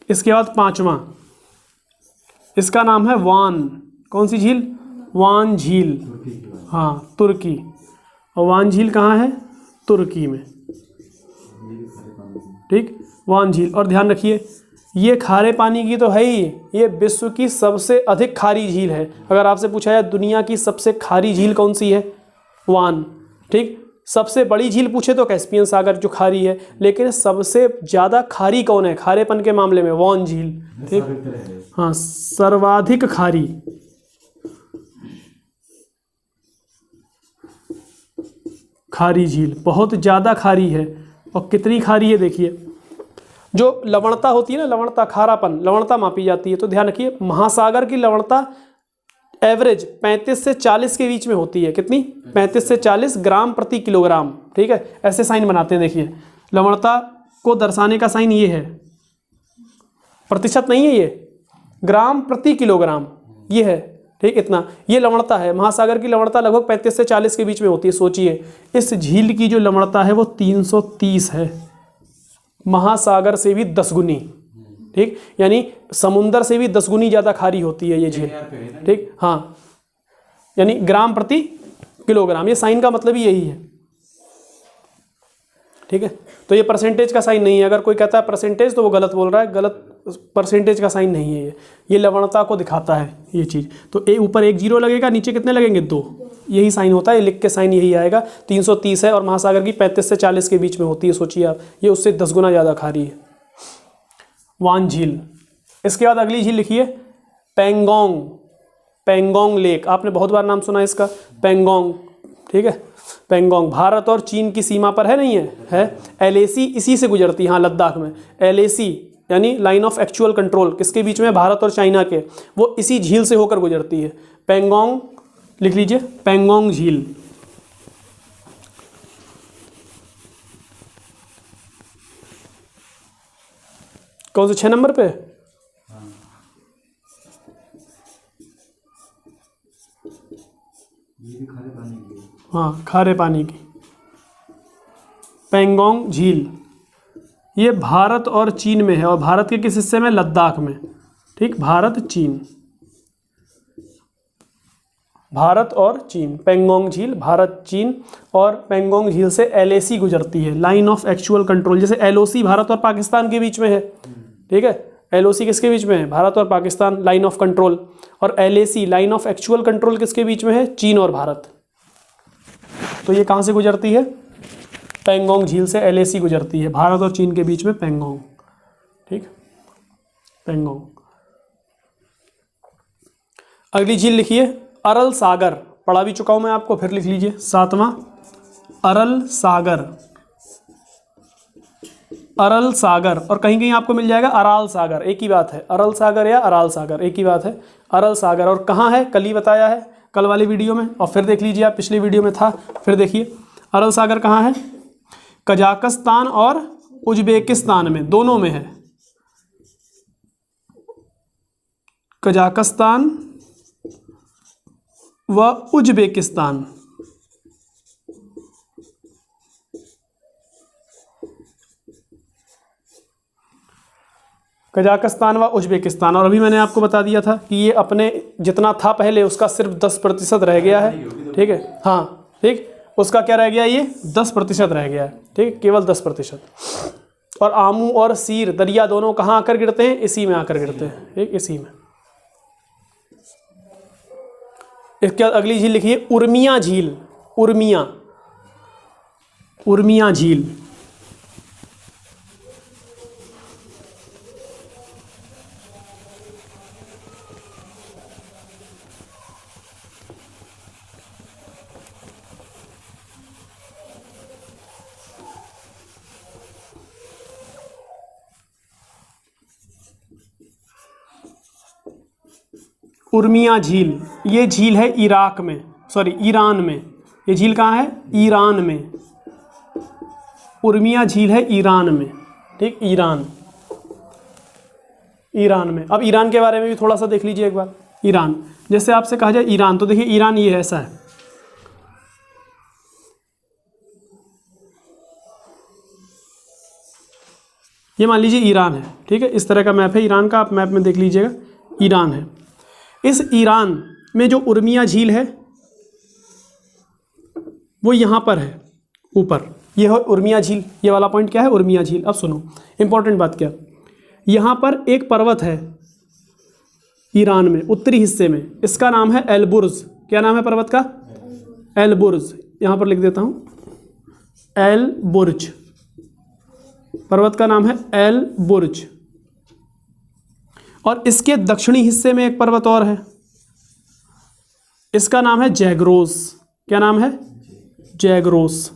इसके बाद पांचवा, इसका नाम है वान। कौन सी झील, वान झील, हाँ तुर्की। और वान झील कहाँ है, तुर्की में, ठीक, वान झील। और ध्यान रखिए ये खारे पानी की तो है ही, ये विश्व की सबसे अधिक खारी झील है। अगर आपसे पूछा जाए दुनिया की सबसे खारी झील कौन सी है, वान, ठीक। सबसे बड़ी झील पूछे तो कैस्पियन सागर जो खारी है, लेकिन सबसे ज़्यादा खारी कौन है खारेपन के मामले में, वान झील, ठीक, हाँ सर्वाधिक खारी। खारी झील बहुत ज़्यादा खारी है। और कितनी खारी है देखिए, जो लवणता होती है ना, लवणता, खारापन, लवणता मापी जाती है। तो ध्यान रखिए महासागर की लवणता एवरेज 35 से 40 के बीच में होती है। कितनी, 35 से 40 ग्राम प्रति किलोग्राम, ठीक है। ऐसे साइन बनाते हैं, देखिए लवणता को दर्शाने का साइन ये है, प्रतिशत नहीं है ये, ग्राम प्रति किलोग्राम ये है, ठीक, इतना ये लवणता है। महासागर की लवणता लगभग 35 से 40 के बीच में होती है। सोचिए इस झील की जो लवणता है वो 330 है, महासागर से भी 10 गुनी, ठीक, यानी समुंदर से भी 10 गुनी ज़्यादा खारी होती है ये झील, ठीक, हाँ, यानी ग्राम प्रति किलोग्राम। ये साइन का मतलब ही यही है, ठीक है। तो ये परसेंटेज का साइन नहीं है। अगर कोई कहता है परसेंटेज तो वो गलत बोल रहा है, गलत, परसेंटेज का साइन नहीं है ये लवणता को दिखाता है ये चीज़। तो ऊपर 1 0 लगेगा, नीचे कितने लगेंगे, 2, यही साइन होता है। लिख के साइन यही आएगा। 330 है और महासागर की 35 से 40 के बीच में होती है। सोचिए आप, ये उससे 10 गुना ज़्यादा खारी है, वान झील। इसके बाद अगली झील लिखिए पेंगोंग, पेंगोंग लेक। आपने बहुत बार नाम सुना है इसका, पेंगोंग, ठीक है। पेंगोंग भारत और चीन की सीमा पर है, नहीं है, LAC इसी से गुजरती है, हाँ लद्दाख में। LAC यानी लाइन ऑफ एक्चुअल कंट्रोल किसके बीच में, भारत और चाइना के, वो इसी झील से होकर गुजरती है। पेंगोंग लिख लीजिए, पेंगोंग झील। कौन से 6 नंबर पे, हाँ खारे पानी की पेंगोंग झील। ये भारत और चीन में है, और भारत के किस हिस्से में, लद्दाख में, ठीक, भारत चीन, भारत और चीन। पेंगोंग झील भारत चीन, और पेंगोंग झील से LAC गुजरती है, लाइन ऑफ एक्चुअल कंट्रोल। जैसे LOC भारत और पाकिस्तान के बीच में है, ठीक है, LOC किसके बीच में है, भारत और पाकिस्तान, लाइन ऑफ कंट्रोल। और LAC line of actual control किसके बीच में है, चीन और भारत। तो ये कहाँ से गुजरती है, पेंगोंग झील से LAC गुजरती है, भारत और चीन के बीच में पेंगोंग, ठीक। पेंगोंग। अगली झील लिखिए अरल सागर, पढ़ा भी चुका हूं मैं आपको, फिर लिख लीजिए 7वां अरल सागर। अरल सागर, और कहीं कहीं आपको मिल जाएगा अराल सागर, एक ही बात है, अरल सागर या अराल सागर एक ही बात है, अरल सागर। और कहाँ है, कल ही बताया है, कल वाली वीडियो में, और फिर देख लीजिए आप, पिछली वीडियो में था, फिर देखिए अरल सागर कहाँ है, कजाकिस्तान और उज्बेकिस्तान में, दोनों में है, कजाकिस्तान व उज्बेकिस्तान। कजाकिस्तान व उज्बेकिस्तान। और अभी मैंने आपको बता दिया था कि ये अपने जितना था पहले उसका सिर्फ 10% रह गया है, ठीक है, हाँ ठीक, उसका क्या रह गया, ये 10% रह गया है, ठीक, केवल 10%। और आमू और सीर दरिया दोनों कहाँ आकर गिरते हैं, इसी में आकर गिरते हैं, ठीक, इसी में। इसके बाद अगली झील लिखिए उर्मिया झील, उर्मिया, उर्मिया झील। उर्मिया झील, ये झील है इराक में, सॉरी ईरान में, ये झील कहाँ है, ईरान में, उर्मिया झील है ईरान में, ठीक, ईरान, ईरान में। अब ईरान के बारे में भी थोड़ा सा देख लीजिए एक बार। ईरान, जैसे आपसे कहा जाए ईरान, तो देखिए ईरान ये ऐसा है, ये मान लीजिए ईरान है, ठीक है, इस तरह का मैप है ईरान का, आप मैप में देख लीजिएगा, ईरान है। इस ईरान में जो उर्मिया झील है वो यहाँ पर है ऊपर, ये है उर्मिया झील, ये वाला पॉइंट क्या है, उर्मिया झील। अब सुनो इंपॉर्टेंट बात क्या, यहाँ पर एक पर्वत है ईरान में उत्तरी हिस्से में, इसका नाम है एलबुर्ज। क्या नाम है पर्वत का, एलबुर्ज, यहाँ पर लिख देता हूँ, एलबुर्ज, पर्वत का नाम है एलबुर्ज। और इसके दक्षिणी हिस्से में एक पर्वत और है, इसका नाम है जैग्रोस। क्या नाम है, जैग्रोस।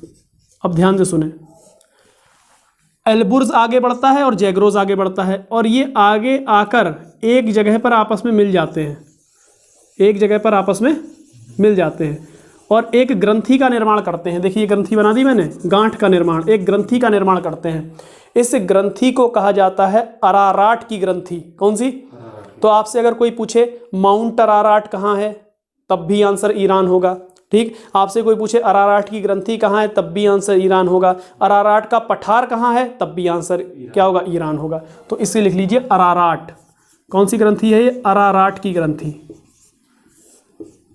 अब ध्यान से सुने, एलबुर्ज आगे बढ़ता है और जैग्रोस आगे बढ़ता है, और ये आगे आकर एक जगह पर आपस में मिल जाते हैं, एक जगह पर आपस में मिल जाते हैं और एक ग्रंथि का निर्माण करते हैं। देखिए ग्रंथि बना दी मैंने, गांठ का निर्माण, एक ग्रंथि का निर्माण करते हैं। इस ग्रंथि को कहा जाता है अराराट की ग्रंथि। कौन सी, तो आपसे अगर कोई पूछे माउंट अराराट कहाँ है, तब भी आंसर ईरान होगा, ठीक। आपसे कोई पूछे अराराट की ग्रंथि कहाँ है, तब भी आंसर ईरान होगा। अराराट का पठार कहाँ है, तब भी आंसर क्या होगा, ईरान होगा। तो इसे लिख लीजिए अराराट। कौन सी ग्रंथि है ये, अराराट की ग्रंथि।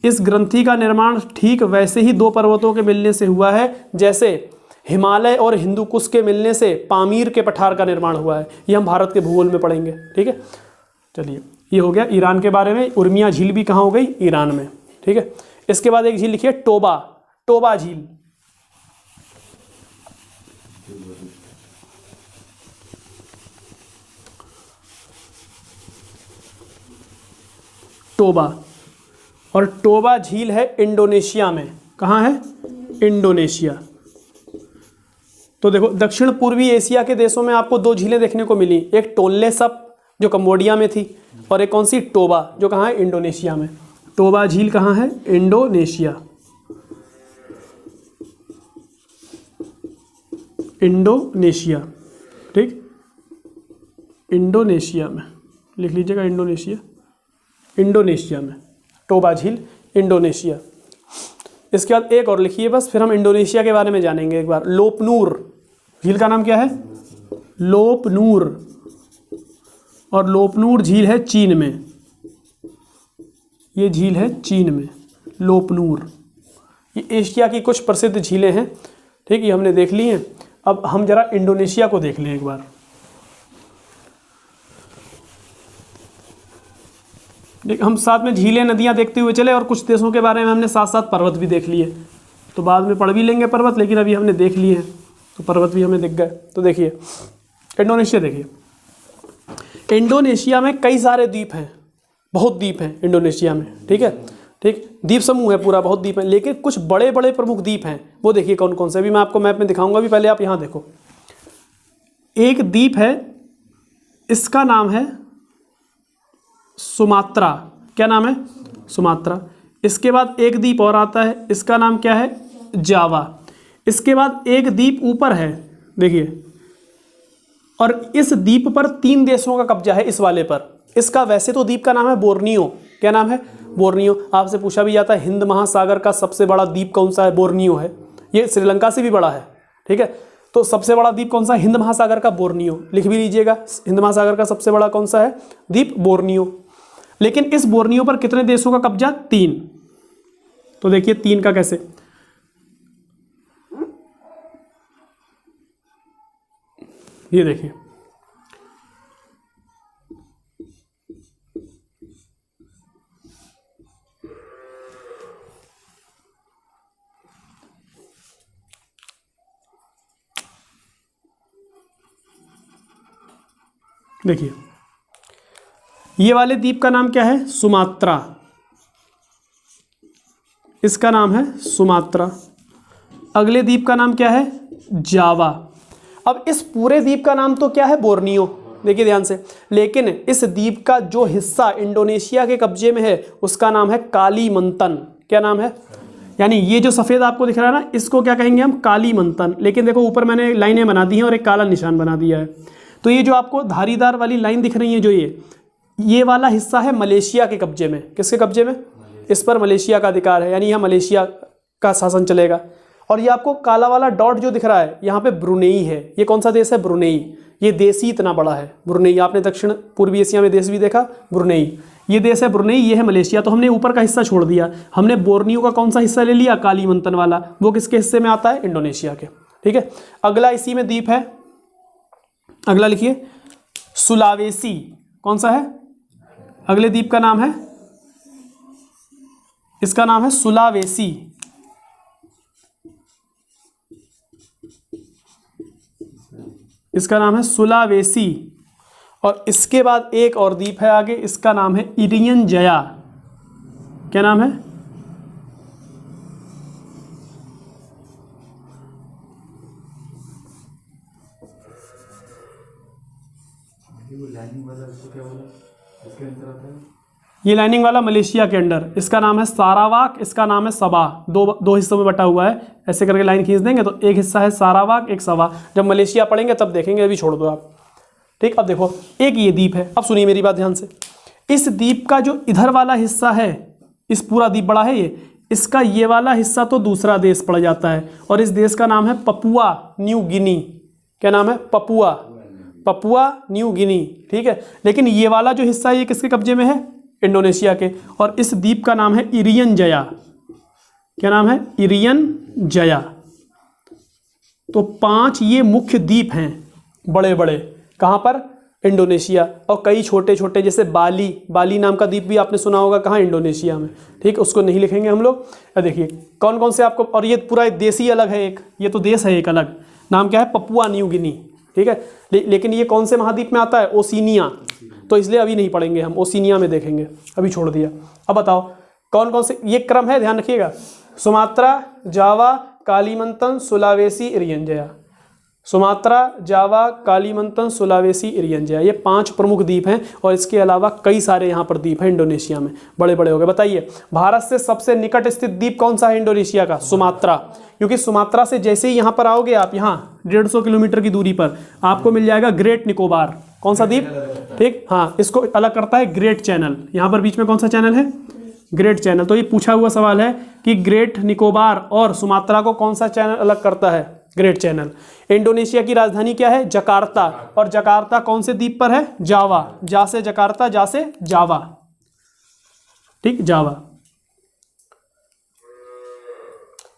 इस ग्रंथि का निर्माण ठीक वैसे ही दो पर्वतों के मिलने से हुआ है, जैसे हिमालय और हिंदू कुश के मिलने से पामीर के पठार का निर्माण हुआ है। ये हम भारत के भूगोल में पढ़ेंगे, ठीक है। चलिए ये हो गया ईरान के बारे में। उर्मिया झील भी कहाँ हो गई, ईरान में, ठीक है। इसके बाद एक झील लिखिए टोबा, टोबा झील। टोबा, और टोबा झील है इंडोनेशिया में। कहाँ है, इंडोनेशिया। तो देखो दक्षिण पूर्वी एशिया के देशों में आपको दो झीलें देखने को मिली, एक टोनले सप जो कंबोडिया में थी, और एक कौन सी, टोबा, जो कहाँ है, इंडोनेशिया में। टोबा झील कहाँ है, इंडोनेशिया, इंडोनेशिया, ठीक, इंडोनेशिया में लिख लीजिएगा, इंडोनेशिया, इंडोनेशिया में टोबा झील, इंडोनेशिया। इसके बाद एक और लिखिए बस, फिर हम इंडोनेशिया के बारे में जानेंगे एक बार। लोपनूर झील का नाम क्या है, लोपनूर, और लोपनूर झील है चीन में, ये झील है चीन में, लोपनूर। ये एशिया की कुछ प्रसिद्ध झीलें हैं, ठीक, ये हमने देख ली हैं। अब हम जरा इंडोनेशिया को देख लें एक बार। हम साथ में झीलें नदियां देखते हुए चले, और कुछ देशों के बारे में हमने साथ साथ पर्वत भी देख लिए, तो बाद में पढ़ भी लेंगे पर्वत, लेकिन अभी हमने देख लिए हैं तो पर्वत भी हमें दिख गए। तो देखिए इंडोनेशिया, देखिए इंडोनेशिया में कई सारे द्वीप हैं, बहुत द्वीप हैं इंडोनेशिया में, ठीक है, ठीक, द्वीप समूह है पूरा, बहुत द्वीप हैं, लेकिन कुछ बड़े बड़े प्रमुख द्वीप हैं, वो देखिए कौन कौन से, अभी मैं आपको मैप में दिखाऊंगा, भी पहले आप यहाँ देखो। एक द्वीप है, इसका नाम है सुमात्रा, क्या नाम है? सुमात्रा। इसके बाद एक द्वीप और आता है, इसका नाम क्या है? जावा। इसके बाद एक द्वीप ऊपर है, देखिए, और इस द्वीप पर 3 देशों का कब्जा है, इस वाले पर। इसका वैसे तो द्वीप का नाम है बोर्नियो, क्या नाम है? बोर्नियो। आपसे पूछा भी जाता है हिंद महासागर का सबसे बड़ा द्वीप कौन सा है? बोर्नियो है। ये श्रीलंका से भी बड़ा है, ठीक है। तो सबसे बड़ा द्वीप कौन सा? हिंद महासागर का बोर्नियो, लिख भी लीजिएगा, हिंद महासागर का सबसे बड़ा कौन सा है द्वीप? बोर्नियो। लेकिन इस बोर्नियो पर कितने देशों का कब्जा? 3। तो देखिए 3 का कैसे, ये देखिए, देखिए ये वाले द्वीप का नाम क्या है? सुमात्रा। इसका नाम है सुमात्रा। अगले द्वीप का नाम क्या है? जावा। अब इस पूरे द्वीप का नाम तो क्या है? बोर्नियो। देखिए ध्यान से, लेकिन इस द्वीप का जो हिस्सा इंडोनेशिया के कब्जे में है उसका नाम है कालीमंतन। क्या नाम है? यानी ये जो सफ़ेद आपको दिख रहा है ना, इसको क्या कहेंगे हम? कालीमंतन। लेकिन देखो ऊपर मैंने लाइनें बना दी हैं और एक काला निशान बना दिया है। तो ये जो आपको धारीदार वाली लाइन दिख रही है, जो ये वाला हिस्सा है मलेशिया के कब्जे में। किसके कब्जे में? इस पर मलेशिया का अधिकार है, यानी यहाँ मलेशिया का शासन चलेगा। और ये आपको काला वाला डॉट जो दिख रहा है, यहाँ पे ब्रुनेई है। ये कौन सा देश है? ब्रुनेई। ये देश ही इतना बड़ा है ब्रुनेई। आपने दक्षिण पूर्वी एशिया में देश भी देखा, ब्रुनेई। ये देश है ब्रुनेई, ये है मलेशिया। तो हमने ऊपर का हिस्सा छोड़ दिया, हमने बोर्नियो का कौन सा हिस्सा ले लिया? कालीमंतन वाला। वो किसके हिस्से में आता है? इंडोनेशिया के, ठीक है। अगला इसी में द्वीप है, अगला लिखिए सुलावेसी। कौन सा है? अगले द्वीप का नाम है, इसका नाम है सुलावेसी। इसका नाम है सुलावेसी। और इसके बाद एक और द्वीप है आगे, इसका नाम है इरियन जया। क्या नाम है? लाइनिंग वाला इसको क्या बोला? इसके अंदर आता है ये लाइनिंग वाला मलेशिया के अंडर, इसका नाम है सारावाक, इसका नाम है सबा। दो हिस्सों में बटा हुआ है। ऐसे करके लाइन खींच देंगे तो एक हिस्सा है सारावाक, एक सबा। जब मलेशिया पढ़ेंगे तब देखेंगे, अभी छोड़ दो आप, ठीक। अब देखो एक ये द्वीप है, अब सुनिए मेरी बात ध्यान से। इस द्वीप का जो इधर वाला हिस्सा है, इस पूरा द्वीप बड़ा है ये, इसका ये वाला हिस्सा तो दूसरा देश पड़ जाता है, और इस देश का नाम है पपुआ न्यू गिनी। क्या नाम है? पपुआ न्यू गिनी, ठीक है। लेकिन ये वाला जो हिस्सा है ये किसके कब्जे में है? इंडोनेशिया के। और इस द्वीप का नाम है इरियन जया। क्या नाम है? इरियन जया। तो 5 ये मुख्य द्वीप हैं बड़े बड़े। कहाँ पर? इंडोनेशिया। और कई छोटे छोटे, जैसे बाली नाम का द्वीप भी आपने सुना होगा, कहाँ? इंडोनेशिया में, ठीक। उसको नहीं लिखेंगे हम लोग। देखिए कौन कौन से आपको, और ये पूरा देश ही अलग है, एक ये तो देश है एक अलग, नाम क्या है? पपुआ न्यू गिनी, ठीक है। लेकिन ये कौन से महाद्वीप में आता है? ओशिनिया। तो इसलिए अभी नहीं पढ़ेंगे हम, ओशिनिया में देखेंगे, अभी छोड़ दिया। अब बताओ कौन कौन से, ये क्रम है, ध्यान रखिएगा। सुमात्रा, जावा, कालीमंतन, सुलावेसी, इरियन जया। सुमात्रा, जावा, कालीमंतन, सुलावेसी, इरियन जया, ये 5 प्रमुख द्वीप हैं। और इसके अलावा कई सारे यहाँ पर द्वीप हैं इंडोनेशिया में, बड़े बड़े हो गए। बताइए भारत से सबसे निकट स्थित द्वीप कौन सा है इंडोनेशिया का? सुमात्रा। क्योंकि सुमात्रा से जैसे ही यहाँ पर आओगे आप, यहाँ 150 किलोमीटर की दूरी पर आपको मिल जाएगा ग्रेट निकोबार। कौन सा द्वीप? ठीक, हाँ, इसको अलग करता है ग्रेट चैनल। यहाँ पर बीच में कौन सा चैनल है? Great channel. तो ये पूछा हुआ सवाल है कि ग्रेट निकोबार और सुमात्रा को कौन सा चैनल अलग करता है? Great channel. इंडोनेशिया की राजधानी क्या है? जकार्ता। और जकार्ता कौन से द्वीप पर है? जावा। जा से जकार्ता, जा से जावा, ठीक, जावा।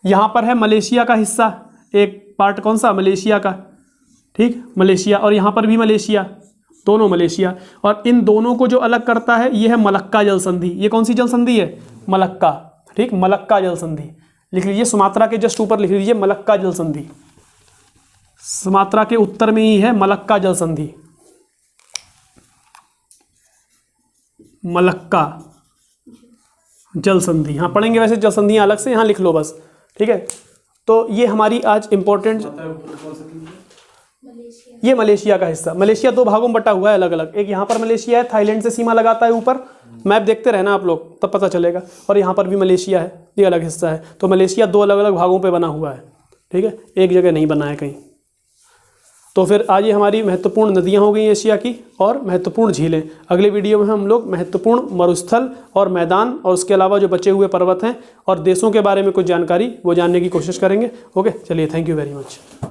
यहां पर है मलेशिया का हिस्सा, एक पार्ट कौन सा? मलेशिया का, ठीक, मलेशिया। और यहां पर भी मलेशिया, दोनों मलेशिया। और इन दोनों को जो अलग करता है ये है मलक्का जल संधि। ये कौन सी जल संधि है? मलक्का, ठीक, मलक्का जल संधि लिख लीजिए। सुमात्रा के जस्ट ऊपर लिख लीजिए मलक्का जल संधि। सुमात्रा के उत्तर में ही है मलक्का जल संधि। मलक्का जल संधि, हाँ पढ़ेंगे वैसे जल संधियाँ अलग से, यहाँ लिख लो बस, ठीक है। तो ये हमारी आज इम्पोर्टेंट, ये मलेशिया का हिस्सा, मलेशिया दो भागों में बटा हुआ है अलग अलग, एक यहाँ पर मलेशिया है, थाईलैंड से सीमा लगाता है ऊपर, मैप देखते रहना आप लोग तब पता चलेगा, और यहाँ पर भी मलेशिया है, ये अलग हिस्सा है। तो मलेशिया दो अलग अलग भागों पे बना हुआ है, ठीक है, एक जगह नहीं बना है कहीं। तो फिर आज ये हमारी महत्वपूर्ण नदियाँ हो गई एशिया की और महत्वपूर्ण झीलें। अगले वीडियो में हम लोग महत्वपूर्ण मरुस्थल और मैदान और उसके अलावा जो बचे हुए पर्वत हैं और देशों के बारे में कुछ जानकारी वो जानने की कोशिश करेंगे। ओके, चलिए, थैंक यू वेरी मच।